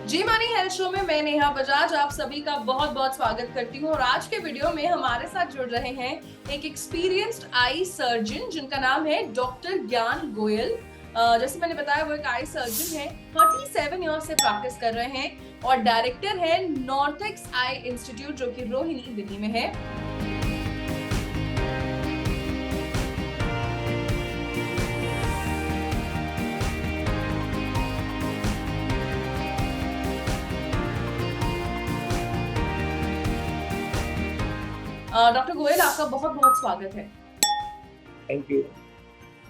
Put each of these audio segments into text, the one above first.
जी मानी health show में मैं नेहा बजाज आप सभी का बहुत बहुत स्वागत करती हूँ और आज के वीडियो में हमारे साथ जुड़ रहे हैं एक एक्सपीरियंस्ड आई सर्जन जिनका नाम है डॉक्टर ज्ञान गोयल। जैसे मैंने बताया वो एक आई सर्जन है, 37 ईयर से प्रैक्टिस कर रहे हैं और डायरेक्टर है नॉर्थेक्स आई इंस्टीट्यूट जो कि रोहिणी दिल्ली में है। डॉक्टर गोयल आपका बहुत बहुत स्वागत है। Thank you.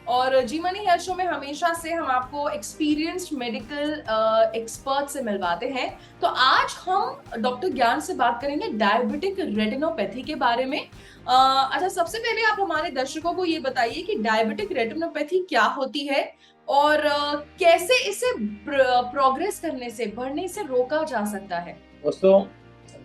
और जी मनी हेल्थ शो में हमेशा से हम आपको एक्सपीरियंस्ड मेडिकल एक्सपर्ट से मिलवाते हैं। तो आज हम डॉक्टर ज्ञान से बात करेंगे डायबिटिक रेटिनोपैथी के बारे में। अच्छा, सबसे पहले आप हमारे दर्शकों को ये बताइए कि डायबिटिक रेटिनोपैथी क्या होती है और कैसे इसे प्रोग्रेस करने से, बढ़ने से रोका जा सकता है। दोस्तों,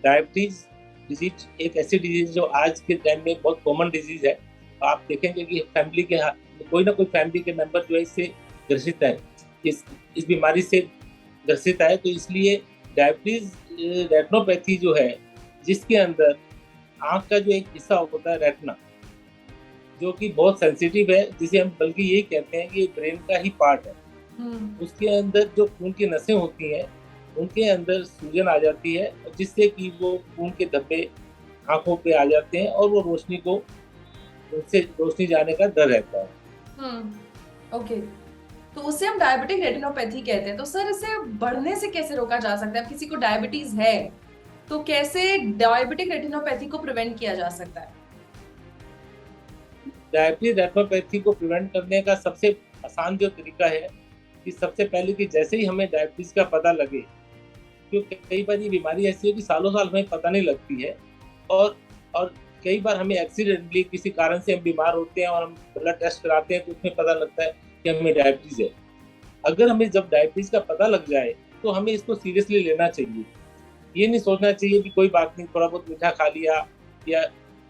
डायबिटीज डिजीज एक ऐसी डिजीज जो आज के टाइम में बहुत कॉमन डिजीज है। आप देखेंगे कि फैमिली के कोई ना कोई फैमिली के मेंबर जो है इससे ग्रसित है, इस बीमारी से ग्रसित है। तो इसलिए डायबिटीज रेटिनोपैथी जो है, जिसके अंदर आंख का जो एक हिस्सा होता है रेटिना, जो कि बहुत सेंसिटिव है, जिसे हम बल्कि यही कहते हैं कि ब्रेन का ही पार्ट है। उसके अंदर जो खून की नसें होती हैं उनके अंदर सूजन आ जाती है, जिससे कि वो खून के धब्बे आंखों पे आ जाते हैं और वो रोशनी को उनसे रोशनी जाने का डर रहता है। ओके, तो उसे हम डायबिटिक रेटिनोपैथी कहते हैं। तो सर, इसे बढ़ने से कैसे रोका जा सकता है? किसी को डायबिटीज है तो कैसे डायबिटिक रेटिनोपैथी को प्रिवेंट किया जा सकता है? डायबिटिक रेटिनोपैथी को प्रिवेंट करने का सबसे आसान जो तरीका है कि सबसे पहले कि जैसे ही हमें डायबिटीज का पता लगे, क्योंकि कई बार ये बीमारी ऐसी है कि सालों साल हमें पता नहीं लगती है, और कई बार हमें एक्सीडेंटली किसी कारण से हम बीमार होते हैं और हम ब्लड टेस्ट कराते हैं तो उसमें पता लगता है कि हमें डायबिटीज है। अगर हमें जब डायबिटीज का पता लग जाए तो हमें इसको सीरियसली लेना चाहिए। ये नहीं सोचना चाहिए कि कोई बात नहीं, थोड़ा बहुत मीठा खा लिया या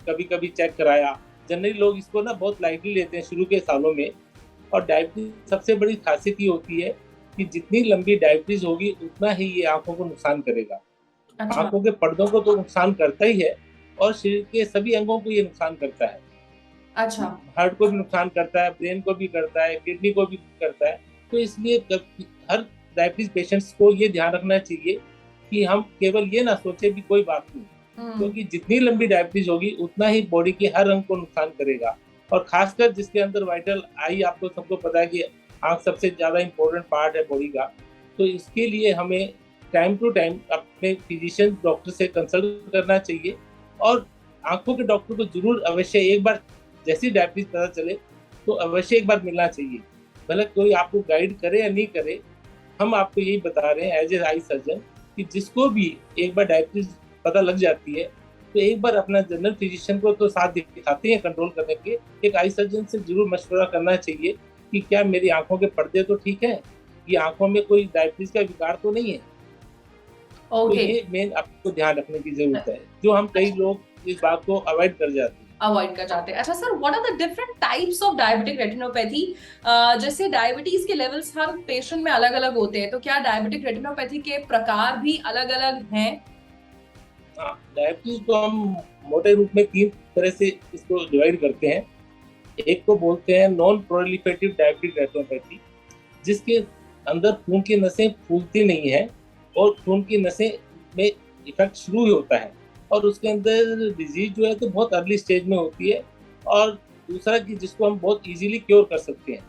कभी कभी चेक कराया। जनरली लोग इसको ना बहुत लाइटली लेते हैं शुरू के सालों में। और डायबिटीज सबसे बड़ी खासियत ये होती है कि जितनी लंबी डायबिटीज होगी उतना ही ये आंखों को नुकसान करेगा। अच्छा। आंखों के पर्दों को तो नुकसान करता ही है और शरीर के सभी अंगों को ये नुकसान करता है। अच्छा। हार्ट को भी नुकसान करता है, ब्रेन को भी करता है, किडनी को भी करता है। तो इसलिए हर डायबिटीज पेशेंट्स को ये ध्यान रखना चाहिए कि हम केवल ये ना सोचे कि कोई बात नहीं, क्योंकि जितनी लंबी डायबिटीज होगी उतना ही बॉडी के हर अंग को नुकसान करेगा। और खासकर जिसके अंदर वाइटल आई, आपको सबको पता है कि आंख सबसे ज्यादा इंपॉर्टेंट पार्ट है बॉडी का। तो इसके लिए हमें टाइम टू टाइम अपने फिजिशियन डॉक्टर से कंसल्ट करना चाहिए और आंखों के डॉक्टर को जरूर अवश्य एक बार, जैसी डायबिटीज पता चले तो अवश्य एक बार मिलना चाहिए। भले कोई आपको गाइड करे या नहीं करे, हम आपको यही बता रहे हैं एज ए आई सर्जन कि जिसको भी एक बार डायबिटीज पता लग जाती है तो एक बार अपना जनरल फिजिशियन को तो साथ दिखाते हैं कंट्रोल करने के, एक आई सर्जन से जरूर मशवरा करना चाहिए कि क्या मेरी आंखों के पर्दे तो ठीक है, ये आंखों में कोई डायबिटीज का विकार तो नहीं है। तो ये मेन आपको ध्यान रखने की जरूरत है, जो हम कई लोग इस बात को अवॉइड कर जाते हैं। अच्छा sir, what are the different types of diabetic retinopathy? जैसे डायबिटीज के लेवल्स हर पेशेंट में अलग अलग होते हैं, तो क्या डायबिटिक रेटिनोपैथी के प्रकार भी अलग अलग हैं? डायबिटीज को हम मोटे रूप में 3 तरह से इसको डिवाइड करते हैं। एक को बोलते हैं नॉन प्रोलिफेटिव डायबिटिक रेटिनोपैथी, जिसके अंदर खून की नसें फूलती नहीं है और खून की नसें में इफेक्ट शुरू ही होता है और उसके अंदर डिजीज जो है तो बहुत अर्ली स्टेज में होती है। और दूसरा कि जिसको हम बहुत इजीली क्योर कर सकते हैं,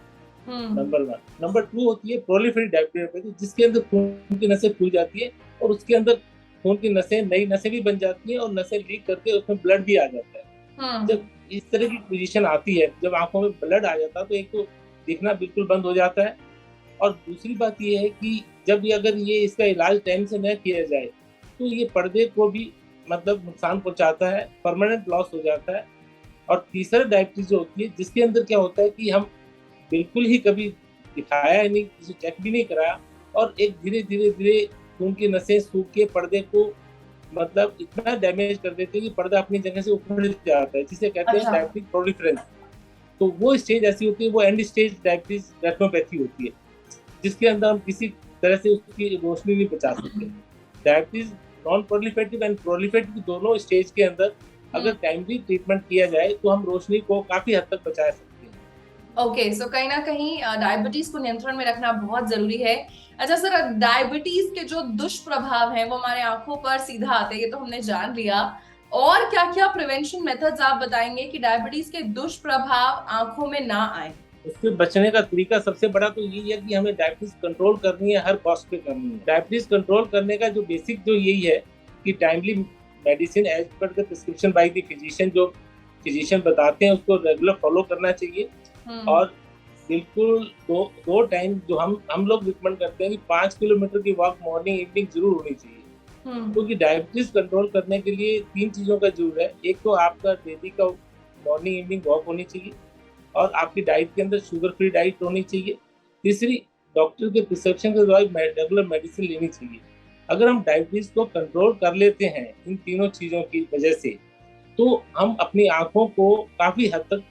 नंबर 1। नंबर 2 होती है प्रोलिफेटिव डायबिटिक, जिसके अंदर खून की नसें फूल जाती है और उसके अंदर खून की नसें, नई नसें भी बन जाती हैं और नसें लीक करके उसमें ब्लड भी आ जाता है। जब इस तरह की पोजीशन आती है, जब आंखों में ब्लड आ जाता है तो एक तो दिखना बिल्कुल बंद हो जाता है और दूसरी बात ये है कि जब अगर ये इसका इलाज टाइम से न किया जाए तो ये पर्दे को भी मतलब नुकसान पहुंचाता है, परमानेंट लॉस हो जाता है। और तीसरा डायबिटीज जो होती है, जिसके अंदर क्या होता है कि हम बिल्कुल ही कभी दिखाया ही नहीं, किसी चेक भी नहीं कराया और एक धीरे धीरे धीरे खून की नसें सूख के पर्दे को मतलब इतना डैमेज कर देते हैं कि पर्दा अपनी जगह से उखड़ जाता है, जिसे कहते हैं डायबिटिक प्रोलिफरेंस। तो वो स्टेज ऐसी होती है, वो एंड स्टेज डायबिटीज रेटिनोपैथी होती है, जिसके अंदर हम किसी तरह से उसकी रोशनी नहीं बचा सकते। Diabetes non proliferative and proliferative दोनों स्टेज के अंदर अगर टाइमली ट्रीटमेंट किया जाए तो हम रोशनी को काफी हद तक बचा सकते हैं। ओके, सो कहीं ना कहीं डायबिटीज को नियंत्रण में रखना बहुत जरूरी है। अच्छा सर, डायबिटीज के जो दुष्प्रभाव हैं वो हमारे आंखों पर सीधा आते हैं, ये तो हमने जान लिया। और क्या क्या प्रिवेंशन मेथड्स आप बताएंगे कि डायबिटीज के दुष्प्रभाव आंखों में ना आए? उससे बचने का तरीका सबसे बड़ा तो यही है कि हमें डायबिटीज कंट्रोल करनी है, हर कॉस्ट पे करनी है। डायबिटीज कंट्रोल करने का जो बेसिक जो यही है कि timely medicine as per the prescription by the physician, जो फिजिशियन बताते हैं उसको रेगुलर फॉलो करना चाहिए। और बिल्कुल दो टाइम जो हम लोग रिकमेंड करते हैं कि 5 किलोमीटर की वॉक मॉर्निंग इवनिंग जरूर होनी चाहिए। क्योंकि डायबिटीज कंट्रोल करने के लिए 3 चीजों का जरूर है। एक तो आपका डेली का मॉर्निंग इवनिंग वॉक होनी चाहिए, और आपकी डाइट के अंदर शुगर फ्री डाइट होनी चाहिए। तीसरी, डॉक्टर के प्रिस्क्रिप्शन के द्वारा रेगुलर मेडिसिन लेनी चाहिए। अगर हम डायबिटीज को कंट्रोल कर लेते हैं इन तीनों चीजों की वजह से, तो हम अपनी आंखों को काफी हद तक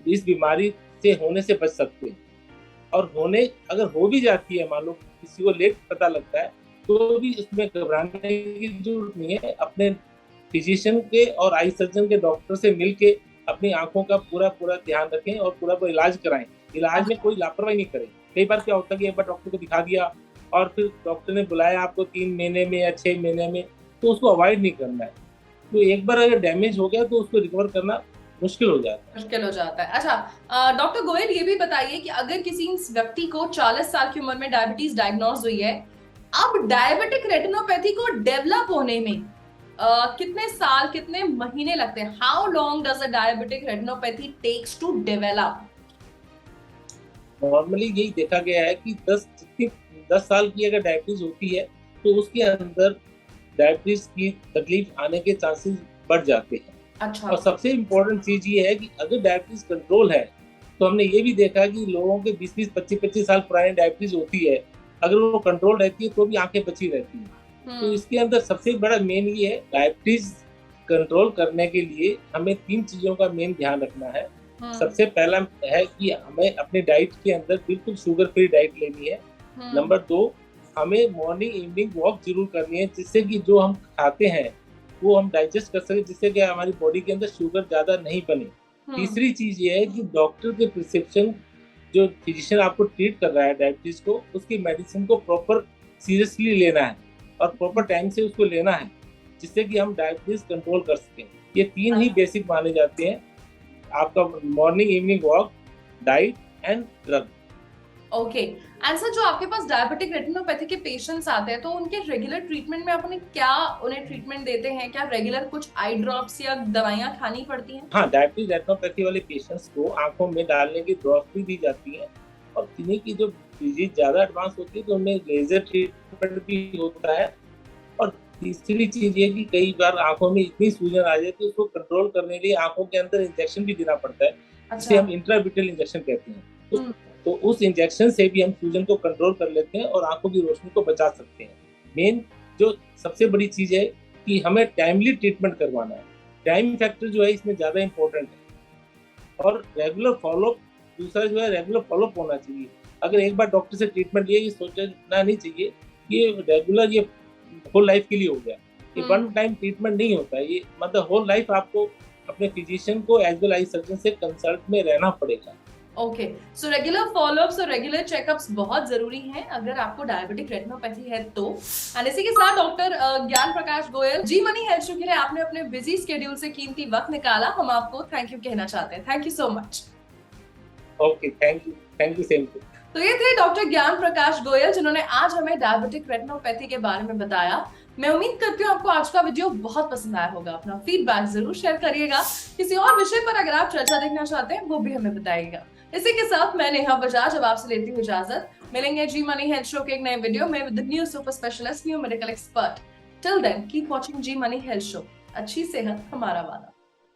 इस बीमारी से होने से बच सकते हैं। और अगर हो भी जाती है, मान लो किसी को लेट पता लगता है, तो भी उसमें घबराने की जरूरत नहीं है। अपने फिजिशियन के और आई सर्जन के डॉक्टर से मिलके अपनी आंखों का पूरा ध्यान रखें और पूरा इलाज कराएं। इलाज में कोई लापरवाही नहीं करें। कई बार क्या होता है कि एक बार डॉक्टर को दिखा दिया और फिर डॉक्टर ने बुलाया आपको 3 महीने में या 6 महीने में, तो उसको अवॉइड नहीं करना है। तो एक बार अगर डैमेज हो गया तो उसको रिकवर करना मुश्किल हो जाता है। अच्छा, डॉक्टर गोयल ये भी बताइए कि अगर किसी व्यक्ति को 40 साल की उम्र में डायबिटीज डायग्नोज हुई है, अब डायबिटिक रेटिनोपैथी को डेवलप होने में कितने साल, कितने महीने लगते हैं? How long does a diabetic retinopathy takes to develop? Normally यही देखा गया है कि 10 साल की अगर डायबिटीज होती है तो उसके अंदर डायबिटीज की तकलीफ आने के चांसेस बढ़ जाते हैं। अच्छा। और सबसे इम्पोर्टेंट चीज ये है कि अगर डायबिटीज कंट्रोल है, तो हमने ये भी देखा कि लोगों के 20-20, 25-25 साल पुरानी डायबिटीज होती है, अगर वो कंट्रोल रहती है तो भी आंखें बची रहती हैं। तो इसके अंदर सबसे बड़ा मेन ये है, डायबिटीज कंट्रोल करने के लिए हमें 3 चीजों का मेन ध्यान रखना है। सबसे पहला है कि हमें अपने डाइट के अंदर बिल्कुल शुगर फ्री डाइट लेनी है। नंबर 2, हमें मॉर्निंग इवनिंग वॉक जरूर करनी है, जिससे कि जो हम खाते हैं वो हम डाइजेस्ट कर सके, जिससे कि हमारी बॉडी के अंदर शुगर ज्यादा नहीं बने। तीसरी चीज ये है कि डॉक्टर के प्रिस्क्रिप्शन, जो फिजिशियन आपको ट्रीट कर रहा है डायबिटीज को, उसकी मेडिसिन को प्रॉपर सीरियसली लेना है और प्रॉपर टाइम से उसको लेना है, जिससे कि हम डायबिटीज कंट्रोल कर सकें। ये 3 ही बेसिक माने जाते हैं, आपका morning evening walk, diet and drug. Okay, and sir, जो आपके पास डायबिटिक रेटिनोपैथी के पेशेंट्स आते हैं, तो उनके रेगुलर ट्रीटमेंट में आप उन्हें ट्रीटमेंट देते हैं क्या? रेगुलर कुछ आई ड्रॉप्स या दवाइयाँ खानी पड़ती हैं? हाँ, डायबिटिक रेटिनोपैथी वाले पेशेंट्स को आंखों में डालने की ड्रॉप्स भी दी जाती है। और किन्हीं की जो डिजीज ज्यादा एडवांस होती है तो उनमें लेजर ट्रीटमेंट भी होता है। और तीसरी चीज ये कि कई बार आंखों में इतनी सूजन आ जाती है, उसको कंट्रोल करने के लिए आंखों के अंदर इंजेक्शन भी देना पड़ता है, जिसे हम इंट्राविट्रेल इंजेक्शन कहते हैं। तो उस इंजेक्शन से भी हम सूजन को कंट्रोल कर लेते हैं और आंखों की रोशनी को बचा सकते हैं। मेन जो सबसे बड़ी चीज है कि हमें टाइमली ट्रीटमेंट करवाना है। टाइम फैक्टर जो है इसमें ज्यादा इंपॉर्टेंट है। और रेगुलर फॉलोअप, दूसरा जो है रेगुलर फॉलोअप होना चाहिए। अगर एक बार डॉक्टर से ट्रीटमेंट लिया, ये सोचना नहीं चाहिए ये रेगुलर, ये होल लाइफ के लिए हो गया। ये वन टाइम ट्रीटमेंट नहीं होता है, ये मतलब होल लाइफ आपको अपने फिजिशियन को एज वेल आई सर्जन से कंसल्ट में रहना पड़ेगा। ओके, सो रेगुलर फॉलोअप्स और रेगुलर चेकअप्स बहुत जरूरी हैं अगर आपको डायबिटिक रेटिनोपैथी है तो। एंड इसी के साथ डॉक्टर ज्ञान प्रकाश गोयल, जी मनी हेल्थ शो के लिए आपने अपने बिजी स्केड्यूल से कीमती वक्त निकाला, हम आपको थैंक यू कहना चाहते हैं। Thank you so much. Okay, thank you same to. तो ये थे डॉक्टर ज्ञान प्रकाश गोयल, जिन्होंने आज हमें डायबिटिक रेटिनोपैथी के बारे में बताया। मैं उम्मीद करती हूँ आपको आज का वीडियो बहुत पसंद आया होगा। अपना फीडबैक जरूर शेयर करिएगा। किसी और विषय पर अगर आप चर्चा देखना चाहते हैं वो भी हमें बताइएगा। इसी के साथ मैं नेहा बजाज अब आपसे लेती हूँ इजाजत। मिलेंगे जी मनी हेल्थ शो के एक नए वीडियो में with new super specialist, new medical expert. Till then keep watching Zee money health show. अच्छी सेहत हमारा वादा।